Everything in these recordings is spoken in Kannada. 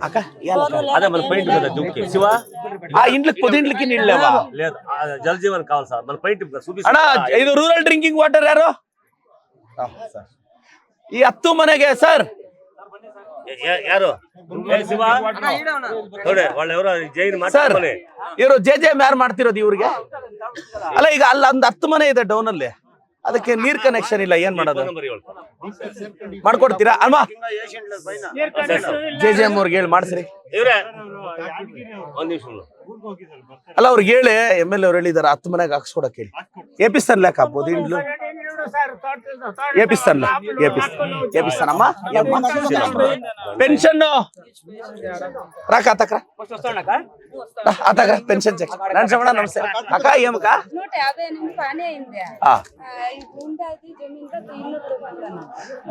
అక్క అదే మన పెయింట్ కదా జుమ్కి శివ ఆ ఇంట్లోకి పొదింట్లకి నీళ్ళు లేవా? లేదు జల్ జీవన్ కావాలి సార్ మన పెయింట్ అಣ್ಣ ಇದು ರೂರಲ್ ಡ್ರಿಂಕಿಂಗ್ ವಾಟರ್ ಯಾರು? ಈ 10 ಮನೆಗೆ ಸರ್ ಯಾರು ಶಿವ ನೋಡಿ వాళ్ళు ఎవరో జైన్ ಸರ್ ಮಾತಾಡ್ತಾರೆ ಇವರು ಜೆ ಯಾರು ಮಾಡ್ತಿರೋದು ಇವ್ರಿಗೆ? ಅಲ್ಲ ಈಗ ಅಲ್ಲ ಒಂದು 10 ಮನೆ ಇದೆ ಡೌನ್ ಅಲ್ಲಿ, ಅದಕ್ಕೆ ನೀರ್ ಕನೆಕ್ಷನ್ ಇಲ್ಲ, ಏನ್ ಮಾಡೋದು? ಮಾಡ್ಕೊಡ್ತೀರಾ ಅಲ್ವಾ? ಜೆ ಅವ್ರಿಗೆ ಹೇಳಿ ಮಾಡಿಸ್ರಿ. ಇವ್ರೆ ಒಂದ್ ನಿಮಿಷ ಅಲ್ಲ ಅವ್ರಿಗೆ ಹೇಳಿ, ಎಮ್ ಎಲ್ ಅವ್ರು ಹೇಳಿದಾರೆ 10 ಮನೆಗೆ ಹಾಕ್ಸ್ಕೊಡಕ್ ಹೇಳಿ. ఏపిస్తాను లేక పొదిండ్లు ఏపిస్తానమ్మా. పెన్షన్ రాక అతకరా పెన్షన్ చెక్ నరసింహ నమస్తే అక్క. ఏమక్క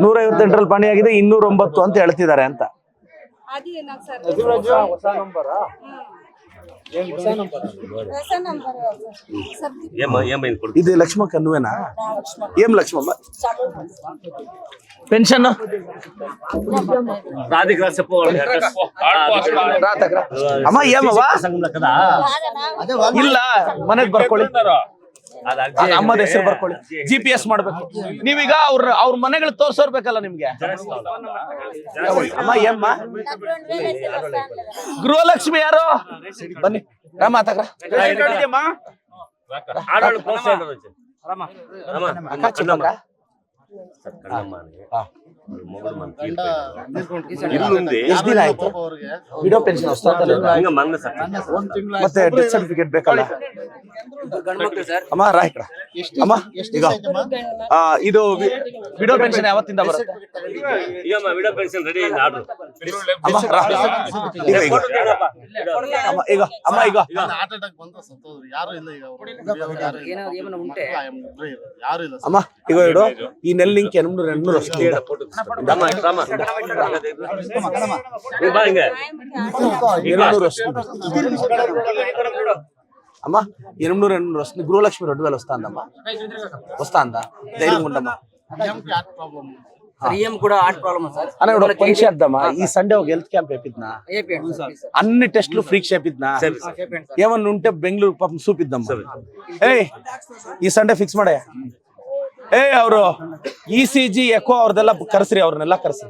158 ಪಣಿ ಆಗಿದೆ, 209 ಅಂತ ಹೇಳ್ತಿದ್ದಾರೆ ಅಂತ. ఇది లక్ష్మక్క నువ్వేనా? ఏం లక్ష్మమ్మ పెన్షన్ అమ్మ ఏమవ్వా? ಇಲ್ಲ ಮನೆಗ್ ಬರ್ಕೊಳ್ಳಿ, ಅಮ್ಮದ ಹೆಸರು ಬರ್ಕೊಳ್ಳಿ, GPS ಮಾಡ್ಬೇಕು. ನೀವೀಗ ಅವ್ರ ಮನೆಗಳು ತೋರ್ಸೋರ್ಬೇಕಲ್ಲ ನಿಮ್ಗೆ. ಅಮ್ಮ ಏಮ್ಮ ಗೃಹಲಕ್ಷ್ಮಿ ಯಾರು? ಬನ್ನಿ ರಾಮ ಅಕ್ಕ ಎಷ್ಟು ದಿನ ಆಯ್ತು? ವಿಡೋ ಪೆನ್ಷನ್ ಮತ್ತೆ ಡೆತ್ ಸರ್ಟಿಫಿಕೇಟ್ ಬೇಕಲ್ಲ ಅಮ್ಮ? ರಾಯ್ಕಡ ಅಮ್ಮ ಈಗ ಇದು ವಿಡೋ ಪೆನ್ಷನ್ ಯಾವತ್ತಿಂದ ಬರುತ್ತೆ? ಈಗ ಅಮ್ಮ ಈಗ అమ్మ ఇగో ఇడు ఈ నెల నుంచి 800 వస్తుంది. అమ్మా 800 వస్తుంది. గృహలక్ష్మి 2000 వస్తుందమ్మా. వస్తుందా? ధైర్యంగా ఉండమ్మా. అన్న ఇప్పుడు పని చేద్దామా? ఈ సండే ఒక హెల్త్ క్యాంప్ వేపిద్దా? అన్ని టెస్టులు ఫ్రీ చేపిద్దా? ఏమన్నా ఉంటే బెంగళూరు పాపం చూపిద్దాం. ಏಯ್ ಈ ಸಂಡೆ ಫಿಕ್ಸ್ ಮಾಡಯ್ಯ. ಅವರು ECG ಎಕೋ ಅವ್ರದೆಲ್ಲ ಕರ್ಸ್ರಿ, ಅವ್ರನ್ನೆಲ್ಲ ಕರ್ಸಿ.